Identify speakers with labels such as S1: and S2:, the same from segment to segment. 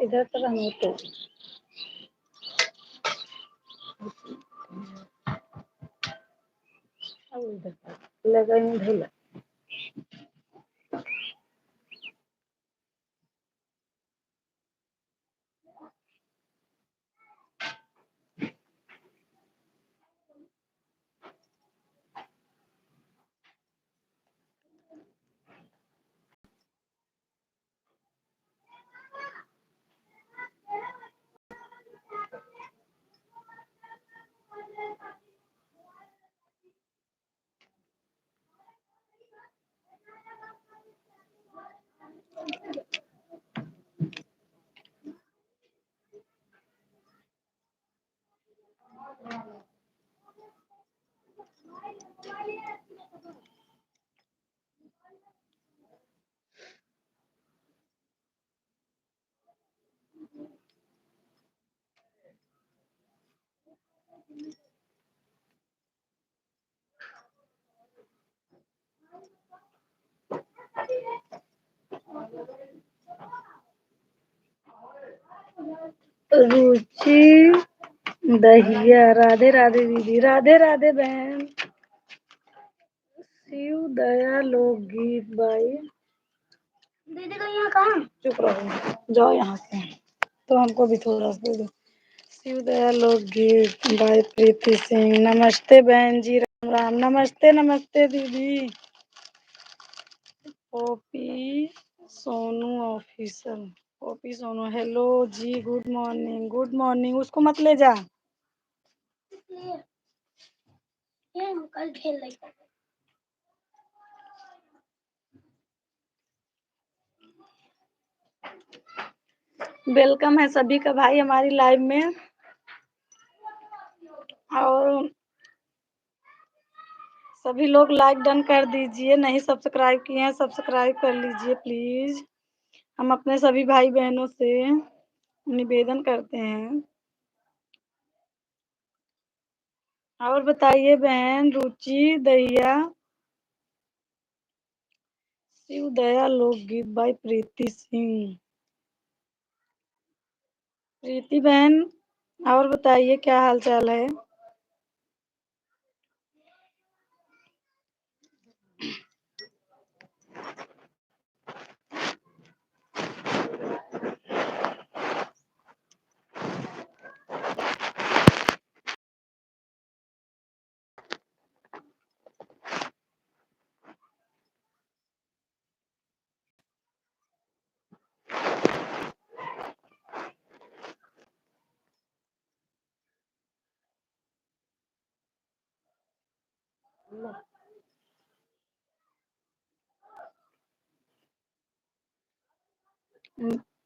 S1: इधर तो हम तो लगा ढीला रुचि दहिया। राधे राधे दीदी। राधे राधे बहन। शिव दया लोकगीत बाई। दीदी का यहाँ कहाँ? चुप रहो, जाओ यहाँ से। तो हमको भी थोड़ा सा दे दो। शिव दया लोकगीत बाई प्रीति सिंह। नमस्ते बहन जी, राम राम। नमस्ते नमस्ते दीदी। OP Sonu officer. OP Sonu hello ji, good morning. Good morning. उसको मत ले जा। ये हम कल खेल रहे थे। वेलकम है सभी का भाई हमारी लाइव में। और सभी लोग लाइक डन कर दीजिए। नहीं सब्सक्राइब किए हैं सब्सक्राइब कर लीजिए प्लीज। हम अपने सभी भाई बहनों से निवेदन करते हैं। और बताइए बहन रुचि दहिया। शिव दया लोकगीत बाई प्रीति सिंह। प्रीति बहन और बताइए क्या हाल चाल है।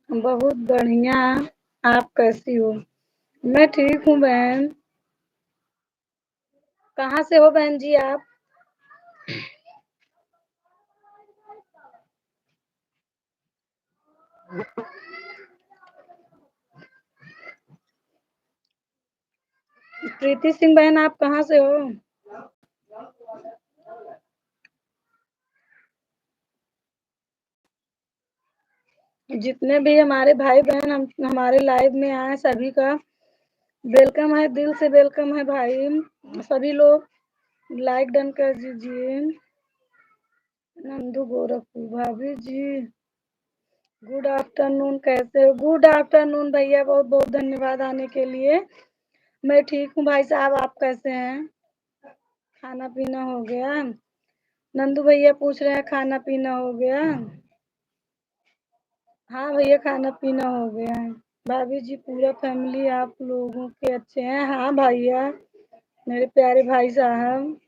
S1: बहुत बढ़िया। आप कैसी हो? मैं ठीक हूँ बहन। कहाँ से हो बहन जी आप? प्रीति सिंह बहन आप कहाँ से हो? जितने भी हमारे भाई बहन हमारे लाइव में आए सभी का वेलकम है। दिल से वेलकम है भाई। सभी लोग लाइक डन कर दीजिए। नंदू गोरखपुर भाभी जी गुड आफ्टरनून। कैसे हो? गुड आफ्टरनून भैया। बहुत बहुत धन्यवाद आने के लिए। मैं ठीक हूँ भाई साहब। आप कैसे हैं? खाना पीना हो गया? नंदू भैया पूछ रहे हैं खाना पीना हो गया? हाँ भैया खाना पीना हो गया है। भाभी जी पूरा फैमिली आप लोगों के अच्छे हैं? हाँ भैया मेरे प्यारे भाई साहब।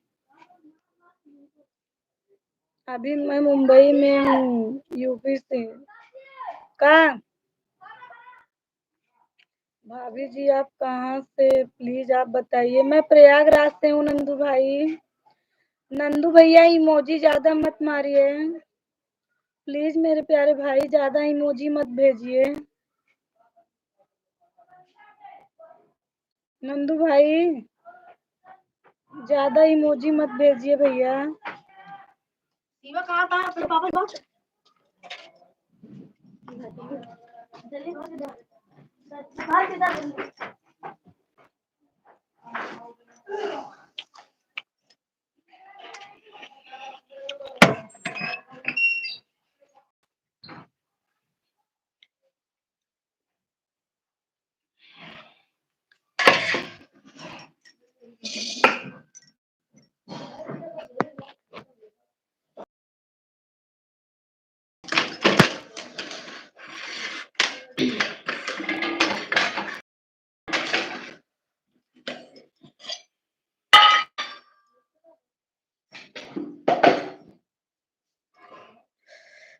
S1: अभी मैं मुंबई में हूँ यूपी से। कहाँ? भाभी जी आप कहाँ से प्लीज आप बताइए। मैं प्रयागराज से हूँ नंदू भाई। नंदू भैया इमोजी ज्यादा मत मारिए प्लीज। मेरे प्यारे भाई ज्यादा इमोजी मत भेजिए। नंदू भाई ज्यादा इमोजी मत भेजिए भैया। शिवा कहाँ था? अपने पापा के पास।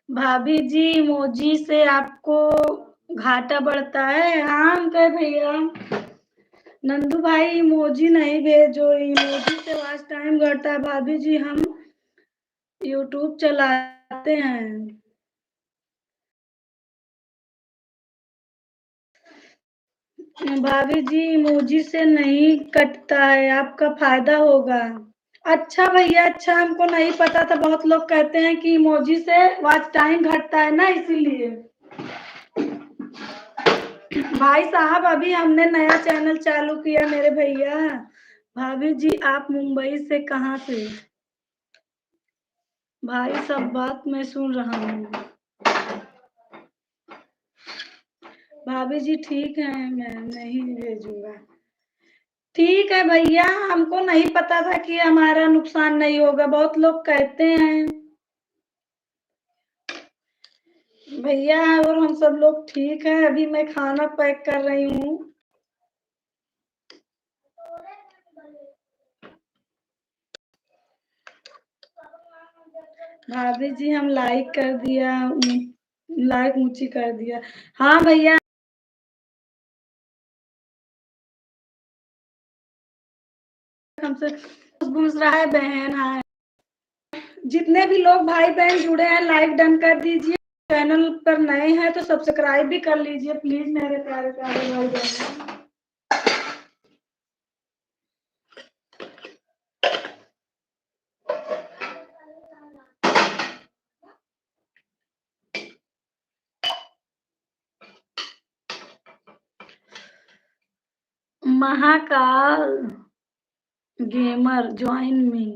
S1: भाभी जी इमोजी से आपको घाटा बढ़ता है? हाँ अंकल भैया, नंदू भाई इमोजी नहीं भेजो, इमोजी से वॉच टाइम घटता है। भाभी जी हम यूट्यूब चलाते हैं। भाभी जी इमोजी से नहीं कटता है, आपका फायदा होगा। अच्छा भैया, अच्छा हमको नहीं पता था। बहुत लोग कहते हैं कि इमोजी से वॉच टाइम घटता है ना, इसीलिए। भाई साहब अभी हमने नया चैनल चालू किया मेरे भैया। भाभी जी आप मुंबई से कहाँ से? भाई सब बात मैं सुन रहा हूँ। भाभी जी ठीक है, मैं नहीं भेजूंगा। ठीक है भैया, हमको नहीं पता था कि हमारा नुकसान नहीं होगा, बहुत लोग कहते हैं भैया। और हम सब लोग ठीक है, अभी मैं खाना पैक कर रही हूँ। भाभी जी हम लाइक कर दिया, लाइक ऊंची कर दिया। हाँ भैया, हमसे घूस रहा है बहन। हाँ, जितने भी लोग भाई बहन जुड़े हैं लाइक डन कर दीजिए। चैनल पर नए हैं तो सब्सक्राइब भी कर लीजिए प्लीज मेरे प्यारे प्यारे भाई बहन। Mahakal gamer join me.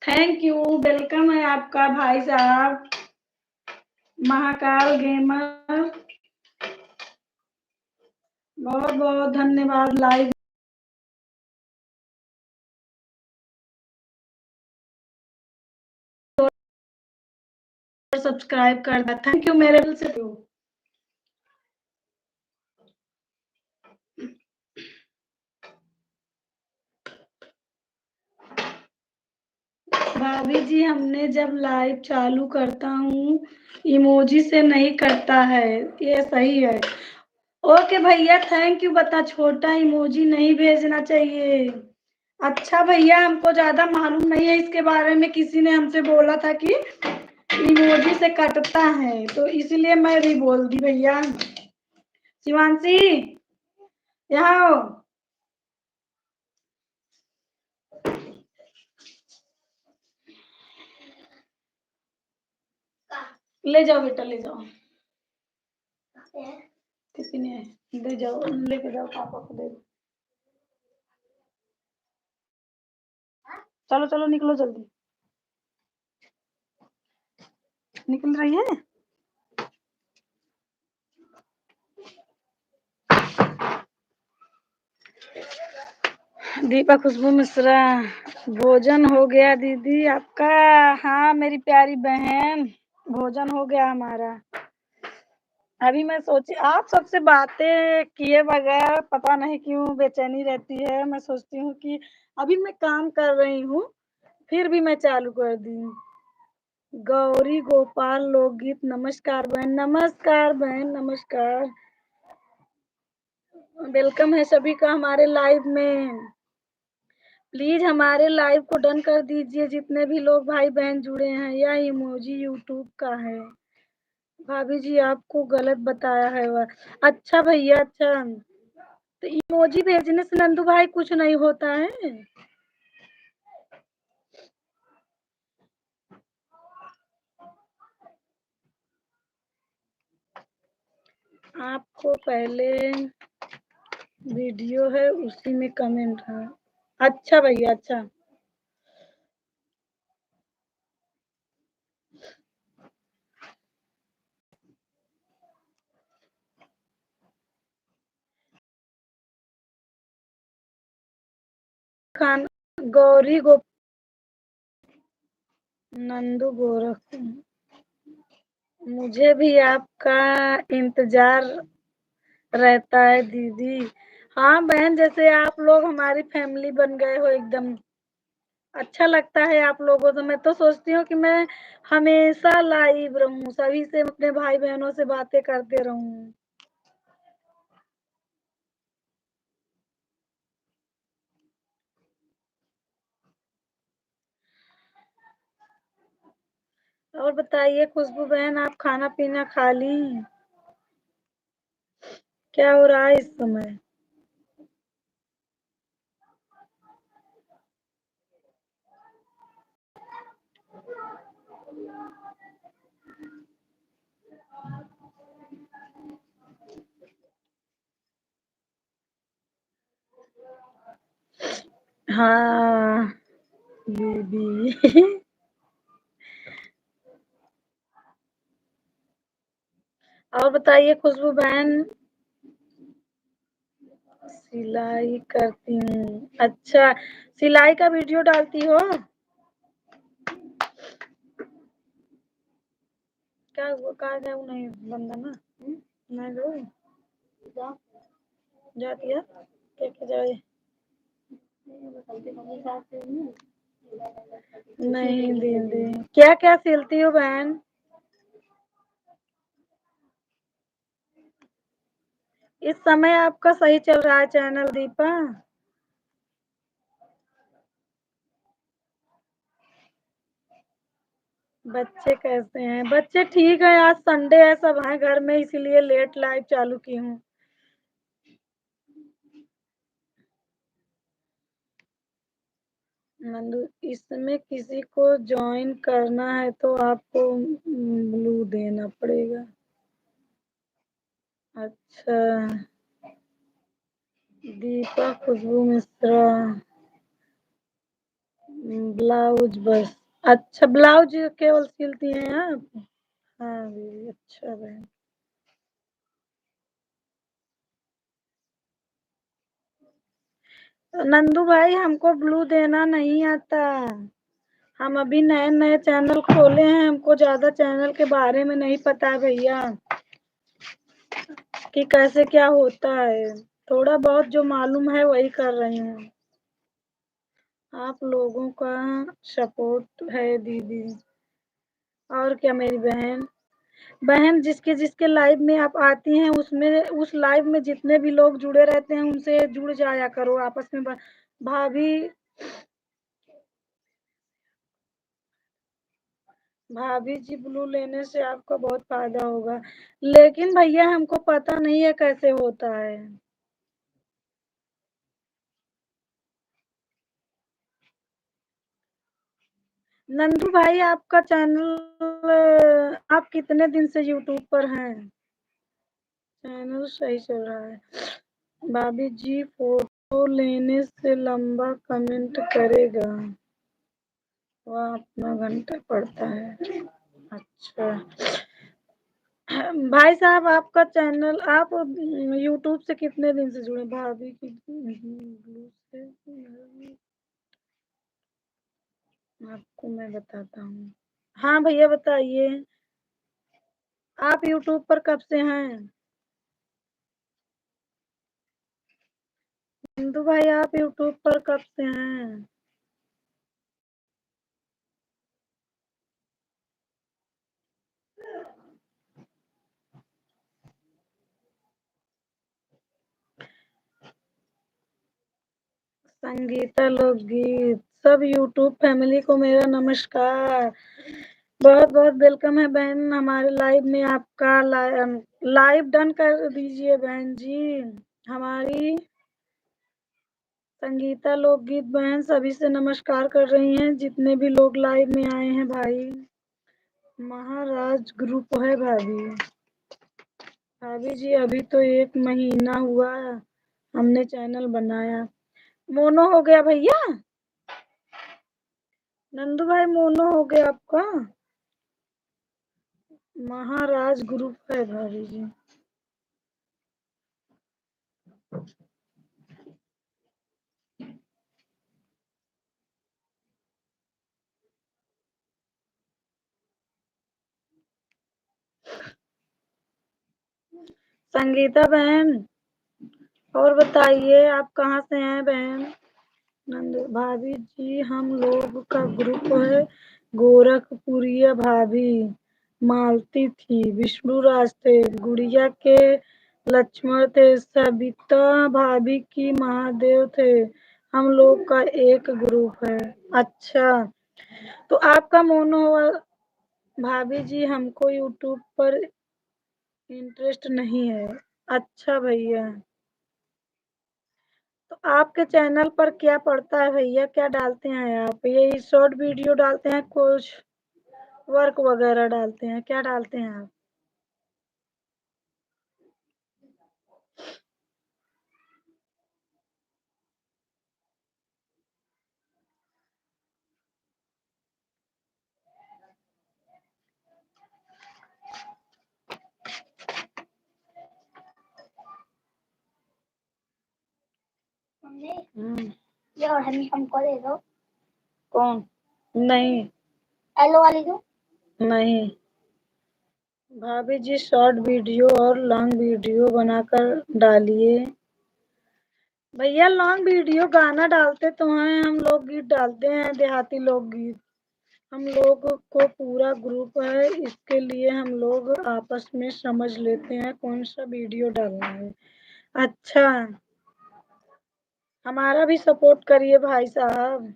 S1: Thank you, welcome है आपका भाई साहब महाकाल गेमर। बहुत बहुत धन्यवाद। लाइक और सब्सक्राइब कर दिया, थैंक यू मेरे दिल से। भाभी जी हमने जब लाइव चालू करता हूँ इमोजी से नहीं करता है, ये सही है। ओके भैया थैंक यू, बता छोटा इमोजी नहीं भेजना चाहिए। अच्छा भैया, हमको ज्यादा मालूम नहीं है इसके बारे में, किसी ने हमसे बोला था कि इमोजी से कटता है तो इसीलिए मैं भी बोल दी भैया। शिवांशी यहाँ आओ। ले जाओ बेटा, ले जाओ। किसी ने दे जाओ, लेके जाओ पापा को दे दो। चलो चलो निकलो जल्दी, निकल रही है। दीपा खुशबू मिश्रा, भोजन हो गया दीदी आपका? हाँ मेरी प्यारी बहन, भोजन हो गया हमारा। अभी मैं सोची आप सबसे बातें किए बगैर पता नहीं क्यों बेचैनी रहती है। मैं सोचती हूँ कि अभी मैं काम कर रही हूँ, फिर भी मैं चालू कर दी। गौरी गोपाल लोकगीत, नमस्कार बहन, नमस्कार बहन, नमस्कार। वेलकम है सभी का हमारे लाइव में। प्लीज हमारे लाइव को डन कर दीजिए जितने भी लोग भाई बहन जुड़े हैं। यह इमोजी यूट्यूब का है। भाभी जी आपको गलत बताया है वह। अच्छा भैया, अच्छा तो इमोजी भेजने से नंदू भाई कुछ नहीं होता है? आपको पहले वीडियो है उसी में कमेंट है। अच्छा भैया अच्छा। खान गौरी गो नंदू गोरख। मुझे भी आपका इंतजार रहता है दीदी। हाँ बहन, जैसे आप लोग हमारी फैमिली बन गए हो एकदम। अच्छा लगता है आप लोगों से। मैं तो सोचती हूँ कि मैं हमेशा लाइव रहूं, सभी से अपने भाई बहनों से बातें करते रहूं। और बताइए खुशबू बहन, आप खाना पीना खा ली? क्या हो रहा है इस समय? हाँ दीदी। और बताइए खुशबू बहन। सिलाई करती हूँ। अच्छा, सिलाई का वीडियो डालती हो? क्या हुआ, कहाँ जाऊँ? नहीं बंदा ना। नहीं जाऊँ? जा जाती है क्या क्या जाए? नहीं दीदी। क्या क्या सिलती हो बहन? इस समय आपका सही चल रहा है चैनल दीपा? बच्चे कैसे हैं? बच्चे ठीक है, आज संडे है, सब हैं घर में, इसीलिए लेट लाइव चालू की हूँ। नंदू, इसमें किसी को ज्वाइन करना है तो आपको ब्लू देना पड़ेगा। अच्छा। दीपा खुशबू मिश्रा। ब्लाउज बस। अच्छा, ब्लाउज केवल सिलती हैं आप? हाँ दीदी, अच्छा बहन। तो नंदू भाई, हमको ब्लू देना नहीं आता। हम अभी नए नए चैनल खोले हैं, हमको ज्यादा चैनल के बारे में नहीं पता है भैया, कि कैसे क्या होता है। थोड़ा बहुत जो मालूम है वही कर रही हूँ। आप लोगों का सपोर्ट है दीदी। और क्या मेरी बहन। बहन, जिसके जिसके लाइव में आप आती हैं, उसमें उस लाइव में जितने भी लोग जुड़े रहते हैं उनसे जुड़ जाया करो आपस में। भाभी, भाभी जी, ब्लू लेने से आपको बहुत फायदा होगा। लेकिन भैया, हमको पता नहीं है कैसे होता है। नंदू भाई, आपका चैनल, आप कितने दिन से यूट्यूब पर हैं? चैनल सही चल रहा है। भाभी जी, फोटो लेने से लंबा कमेंट करेगा, वह अपना घंटा पड़ता है। अच्छा। भाई साहब, आपका चैनल, आप यूट्यूब से कितने दिन से जुड़े? भाभी की ब्लू से आपको मैं बताता हूँ। हाँ भैया बताइए। आप यूट्यूब पर कब से हैं? हिंदू भाई, आप यूट्यूब पर कब से हैं? संगीता लोकगीत। सब यूट्यूब फैमिली को मेरा नमस्कार। बहुत बहुत वेलकम है बहन हमारे लाइव में। आपका लाइव डन कर दीजिए बहन जी। हमारी संगीता लोकगीत बहन सभी से नमस्कार कर रही हैं, जितने भी लोग लाइव में आए हैं भाई। महाराज ग्रुप है भाभी। भाभी जी अभी तो 1 महीना हुआ हमने चैनल बनाया। मोनो हो गया भैया? नंदू भाई मोनो हो गया आपका? महाराज ग्रुप है भाभी जी। संगीता बहन और बताइए आप कहाँ से हैं बहन? नंदू भाभी जी हम लोग का ग्रुप है गोरखपुरिया भाभी मालती थी, विष्णु राज थे, गुड़िया के लक्ष्मण थे, सबिता भाभी की महादेव थे। हम लोग का एक ग्रुप है। अच्छा, तो आपका मोनो हुआ भाभी जी, हमको यूट्यूब पर इंटरेस्ट नहीं है। अच्छा भैया, तो आपके चैनल पर क्या पड़ता है भैया? क्या डालते हैं आप? यही शॉर्ट वीडियो डालते हैं, कुछ वर्क वगैरह डालते हैं, क्या डालते हैं आप? हम्म, ये और हमको दे दो। कौन? नहीं। एलो वाली दो। नहीं भाभी जी, शॉर्ट वीडियो और लॉन्ग वीडियो बनाकर डालिए। भैया लॉन्ग वीडियो गाना डालते तो हैं, हम लोग गीत डालते हैं, देहाती लोकगीत। हम लोग को पूरा ग्रुप है, इसके लिए हम लोग आपस में समझ लेते हैं कौन सा वीडियो डालना है। अच्छा, हमारा भी सपोर्ट करिए भाई साहब।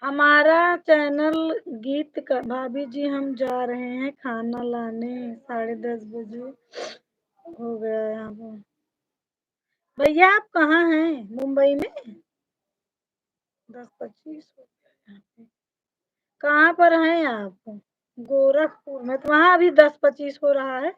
S1: हमारा चैनल गीत का। भाभी जी हम जा रहे हैं खाना लाने, 10:30 बजे हो गया है यहाँ पर। भैया आप कहाँ हैं? मुंबई में? 10:25 हो गया यहाँ पे। कहाँ पर हैं आप? गोरखपुर में? तो वहाँ अभी 10:25 हो रहा है।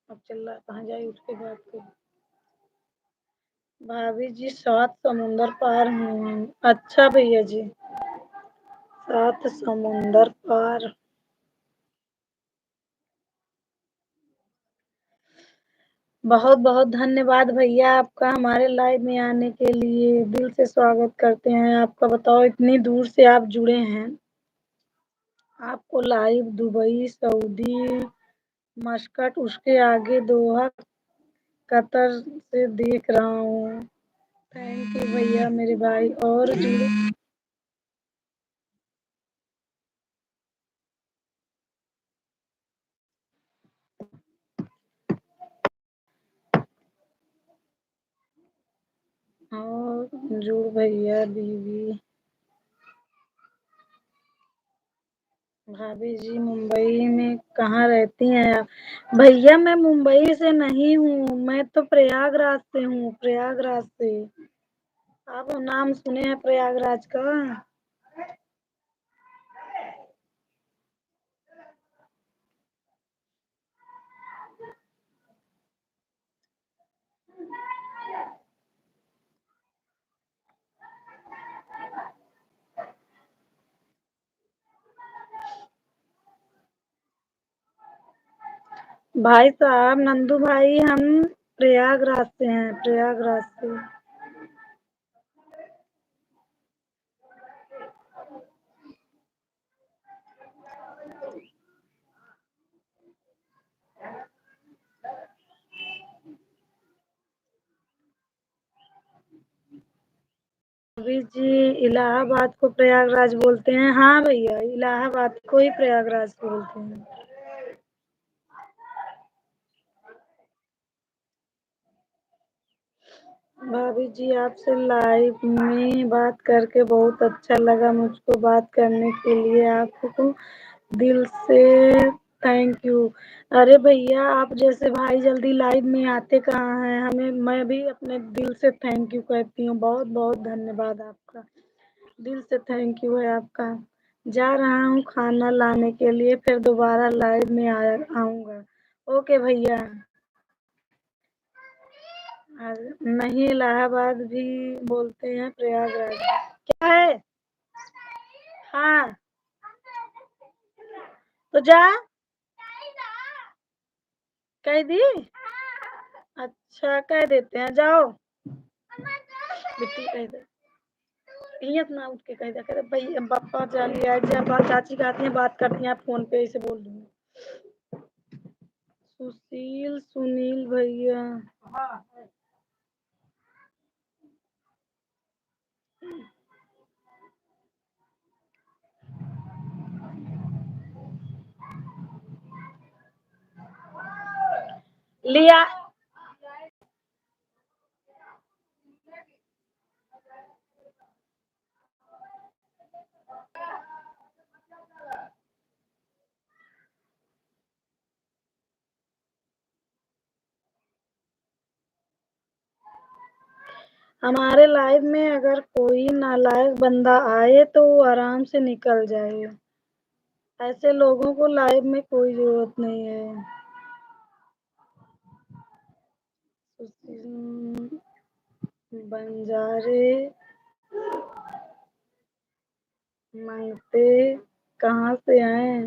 S1: अब चल रहा कहाँ जाए उठ के बात कर। भाभी जी 7 समुंदर पार हूँ। अच्छा भैया जी, 7 समुंदर पार। बहुत बहुत धन्यवाद भैया आपका हमारे लाइव में आने के लिए। दिल से स्वागत करते हैं आपका। बताओ इतनी दूर से आप जुड़े हैं। आपको लाइव दुबई, सऊदी, मस्कट, उसके आगे दोहा, कतर से देख रहा हूँ। थैंक यू भैया मेरे भाई। और जुड़े। और जुड़ भैया बीवी। भाभी जी मुंबई में कहाँ रहती हैं आप? भैया मैं मुंबई से नहीं हूँ, मैं तो प्रयागराज से हूँ, प्रयागराज से। आप नाम सुने हैं प्रयागराज का? भाई साहब नंदू भाई, हम प्रयागराज से हैं, प्रयागराज से। भाभी जी इलाहाबाद को प्रयागराज बोलते हैं। हाँ भैया, इलाहाबाद को ही प्रयागराज बोलते हैं। भाभी जी आपसे लाइव में बात करके बहुत अच्छा लगा मुझको बात करने के लिए आपको दिल से थैंक यू। अरे भैया आप जैसे भाई जल्दी लाइव में आते कहाँ हैं, हमें मैं भी अपने दिल से थैंक यू कहती हूँ, बहुत बहुत धन्यवाद आपका, दिल से थैंक यू है आपका। जा रहा हूँ खाना लाने के लिए, फिर दोबारा लाइव में आऊँगा। ओके भैया। नहीं इलाहाबाद भी बोलते हैं, प्रयागराज क्या है। हाँ तो जा कह दी। अच्छा कह देते हैं जाओ। बिट्टी कह दे, हियत ना उठ के कह दे, कह दे भैया पापा चलिए जब चाची का आती हैं बात करती हैं फोन पे ऐसे बोल दूंगी। सुशील सुनील भैया। लिया। हमारे लाइफ में अगर कोई नालायक बंदा आए तो वो आराम से निकल जाए, ऐसे लोगों को लाइफ में कोई जरूरत नहीं है। बंजारे मांगते कहाँ से आए।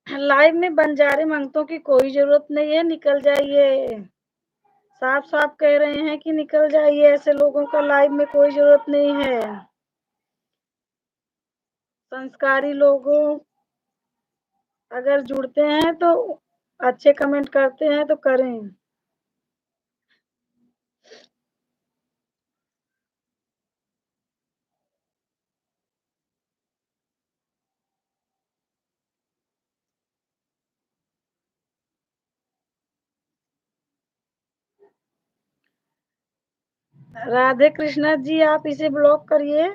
S1: लाइफ में बंजारे मंगतों की कोई जरूरत नहीं है, निकल जाइए, साफ साफ कह रहे हैं कि निकल जाइए, ऐसे लोगों का लाइफ में कोई जरूरत नहीं है। संस्कारी लोगों अगर जुड़ते हैं तो अच्छे कमेंट करते हैं तो करें। राधे कृष्णा जी आप इसे ब्लॉक करिए।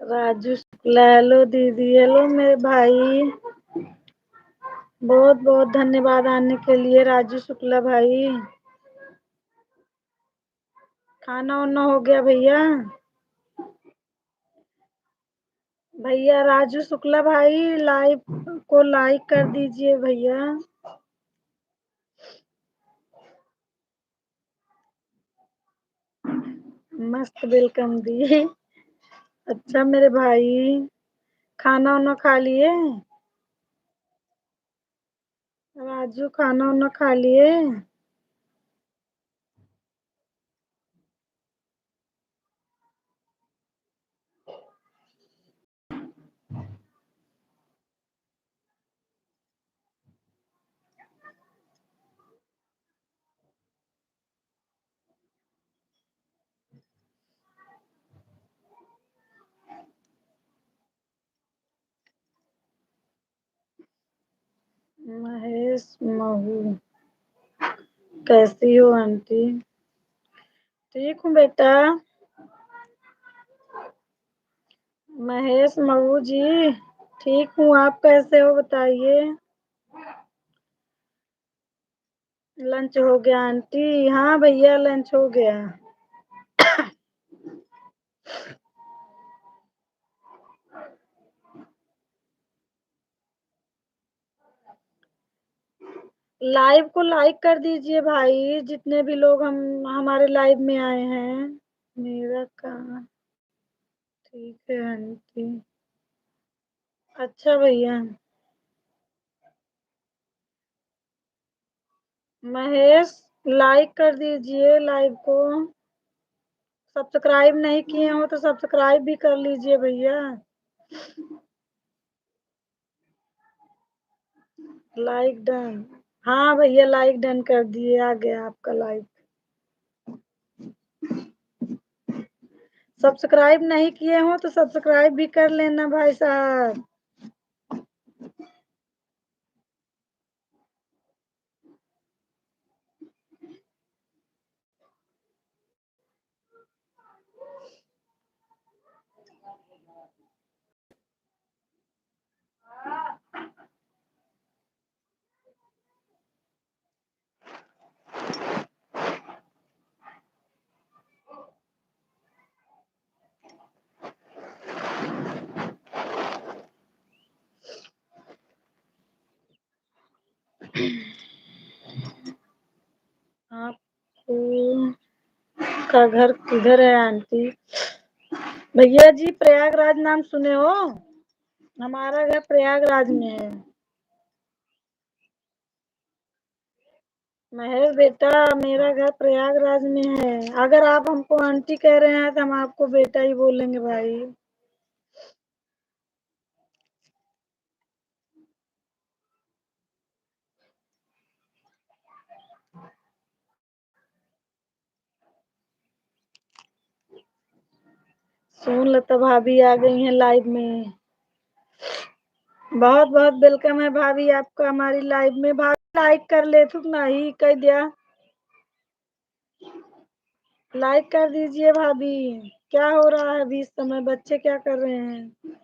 S1: राजू शुक्ला, हेलो दीदी, हेलो मेरे भाई, बहुत बहुत धन्यवाद आने के लिए राजू शुक्ला भाई। खाना वाना हो गया भैया? भैया राजू शुक्ला भाई लाइव को लाइक कर दीजिए भैया। मस्त वेलकम दी। अच्छा मेरे भाई, खाना वाना खा लिए? राजू खाना वाना खा लिए? महेश महू, कैसी हो आंटी? ठीक हूँ बेटा। महेश महू जी, ठीक हूँ, आप कैसे हो बताइए? लंच हो गया आंटी? हाँ भैया लंच हो गया। लाइव को लाइक कर दीजिए भाई, जितने भी लोग हम हमारे लाइव में आए हैं। मेरा कहाँ? ठीक है आंटी। अच्छा भैया। महेश लाइक कर दीजिए लाइव को। सब्सक्राइब नहीं किए हो तो सब्सक्राइब भी कर लीजिए भैया। Like done. हाँ भैया लाइक डन कर दिए, आ गया आपका लाइक। सब्सक्राइब नहीं किए हो तो सब्सक्राइब भी कर लेना भाई साहब। आपको का घर किधर है आंटी? भैया जी प्रयागराज नाम सुने हो? हमारा घर प्रयागराज में है। महेश बेटा, मेरा घर प्रयागराज में है। अगर आप हमको आंटी कह रहे हैं तो हम आपको बेटा ही बोलेंगे भाई। सोन लता भाभी आ गई हैं लाइव में। बहुत बहुत वेलकम है भाभी आपका हमारी लाइव में। भाभी लाइक कर ले तू नहीं कह दिया। लाइक कर दीजिए भाभी। क्या हो रहा है अभी इस समय, बच्चे क्या कर रहे हैं?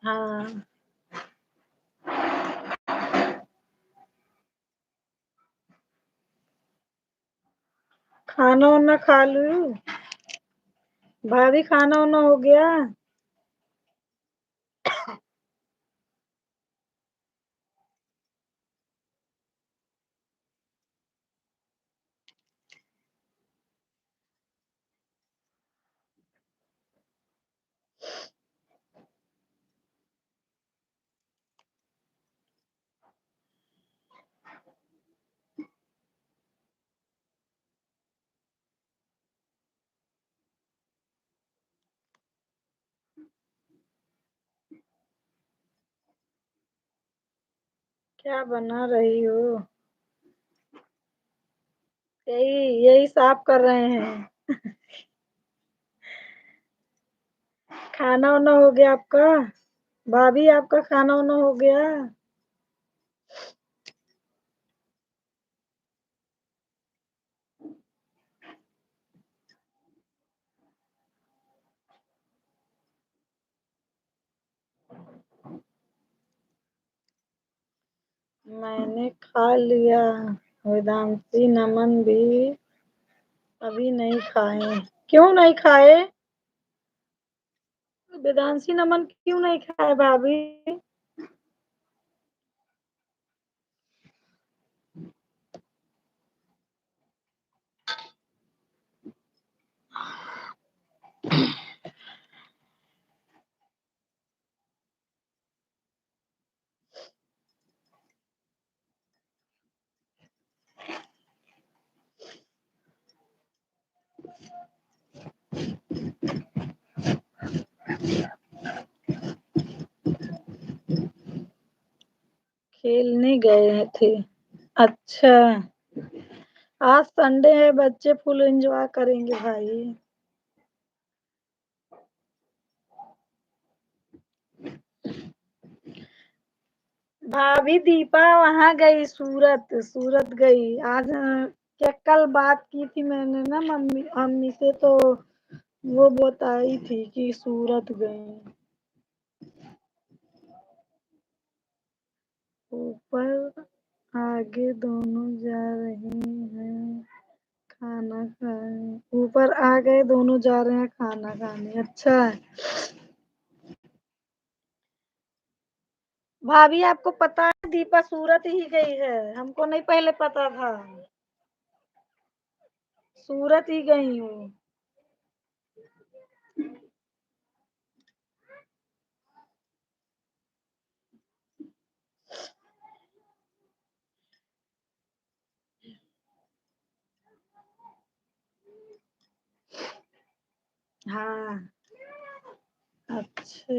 S1: हाँ, खाना वाना खा लू भाभी, खाना वाना हो गया? क्या बना रही हो? यही यही साफ कर रहे हैं। खाना वाना हो गया आपका? भाभी आपका खाना वाना हो गया? मैंने खा लिया। वेदांशी नमन भी अभी नहीं खाए। क्यों नहीं खाए? वेदांशी नमन क्यों नहीं खाए भाभी? खेलने गए थे। अच्छा, आज संडे है, बच्चे फुल एंजॉय करेंगे भाई। भाभी दीपा वहां गई, सूरत सूरत गई आज। क्या कल बात की थी मैंने ना मम्मी अम्मी से, तो वो बताई थी कि सूरत गई। ऊपर आगे दोनों जा रहे हैं खाना खाने। ऊपर आ गए दोनों जा रहे हैं खाना खाने। अच्छा, भाभी आपको पता है दीपा सूरत ही गई है? हमको नहीं पहले पता था। सूरत ही गई हूँ। हाँ। अच्छा।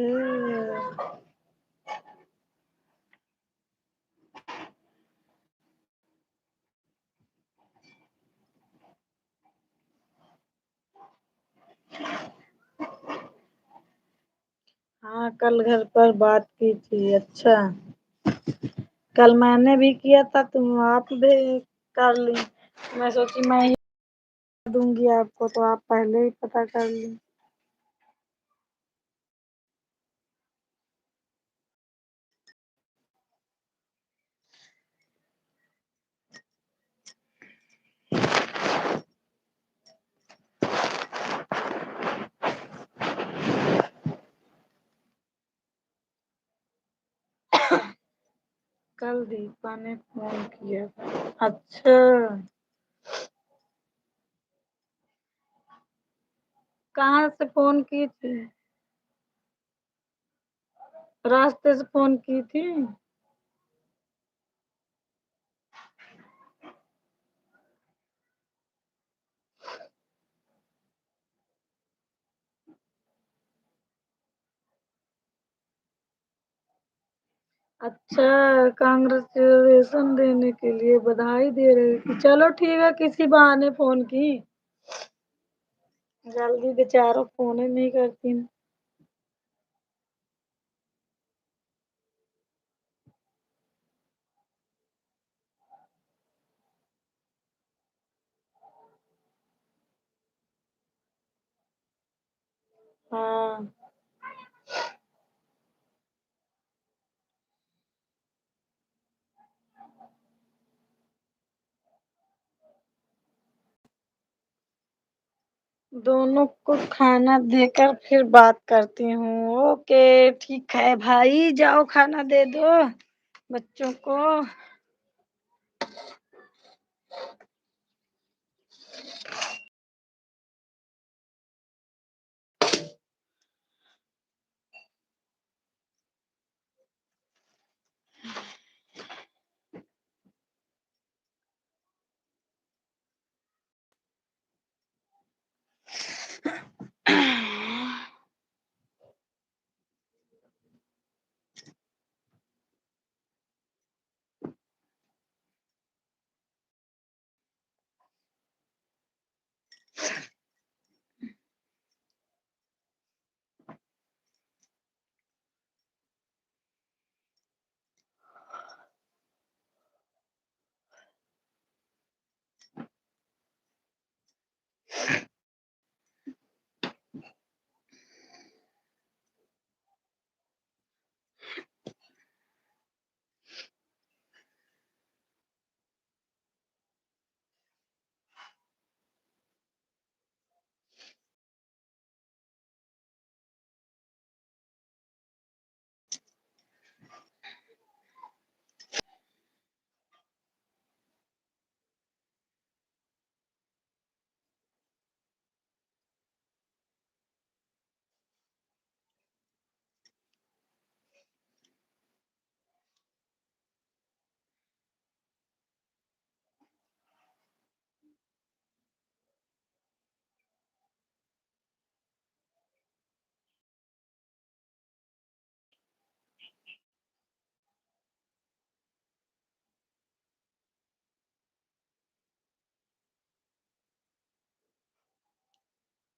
S1: हाँ, कल घर पर बात की थी। अच्छा, कल मैंने भी किया था, तुम आप भी कर ली। मैं सोची मैं ही दूंगी आपको, तो आप पहले ही पता कर ली। कल दीपा ने फोन किया था। अच्छा, कहाँ से फोन की थी? रास्ते से फोन की थी। अच्छा, कांग्रेचुलेशन देने के लिए बधाई दे रही थी। चलो ठीक है, किसी बहाने फोन की। जल्दी बेचारो फोन ही नहीं करती। हाँ, दोनों को खाना देकर फिर बात करती हूँ। ओके, ठीक है भाई, जाओ खाना दे दो बच्चों को।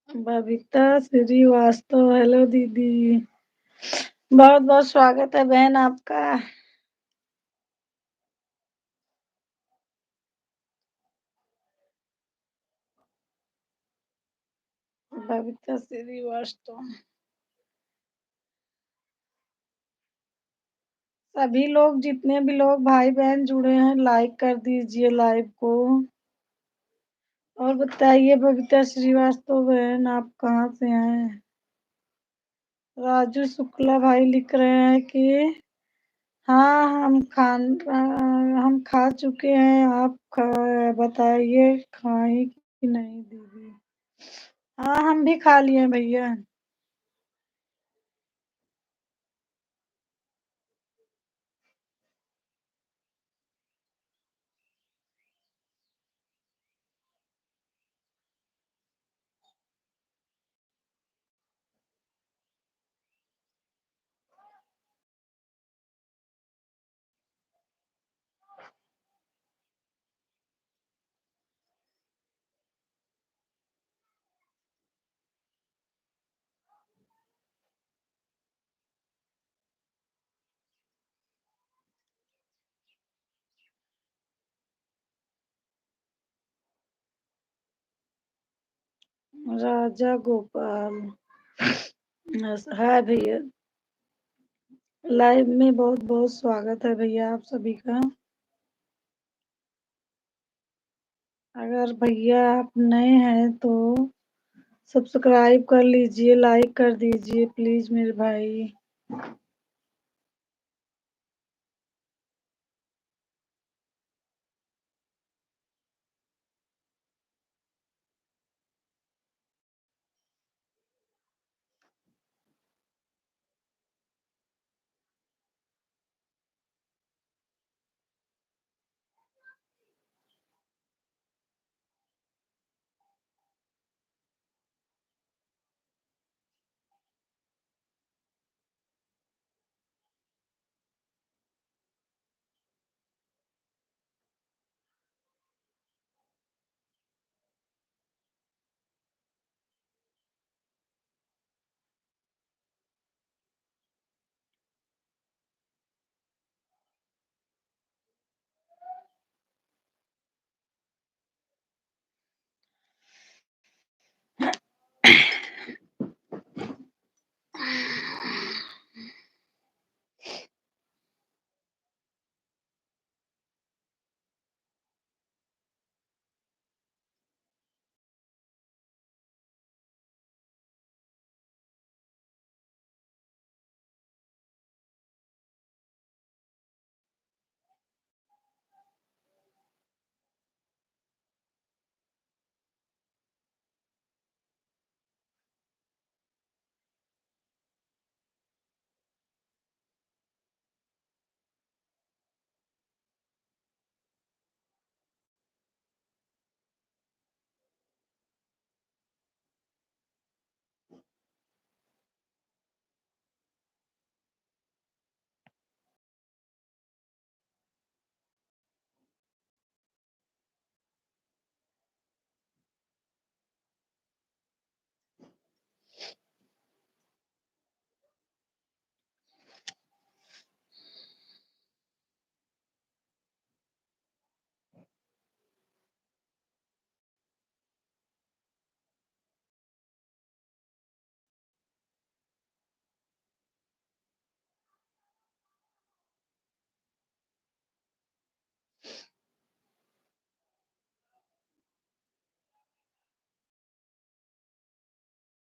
S1: बबीता श्रीवास्तव, हेलो दीदी। बहुत बहुत स्वागत है बहन आपका। बबीता श्रीवास्तव। सभी लोग, जितने भी लोग भाई बहन जुड़े हैं, लाइक कर दीजिए लाइव को। और बताइए बबीता श्रीवास्तव बहन, आप कहाँ से हैं? राजू शुक्ला भाई लिख रहे हैं कि हाँ, हम खा चुके हैं। आप बताइए, खाई कि नहीं दीदी? हाँ, हम भी खा लिए भैया। राजा गोपाल। है भैया। लाइव में बहुत बहुत स्वागत है भैया आप सभी का। अगर भैया आप नए हैं तो सब्सक्राइब कर लीजिए, लाइक कर दीजिए प्लीज मेरे भाई।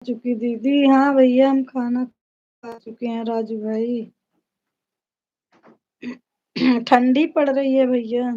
S1: चुकी दीदी। हाँ भैया हम खाना खा चुके हैं राजू भाई। ठंडी पड़ रही है भैया।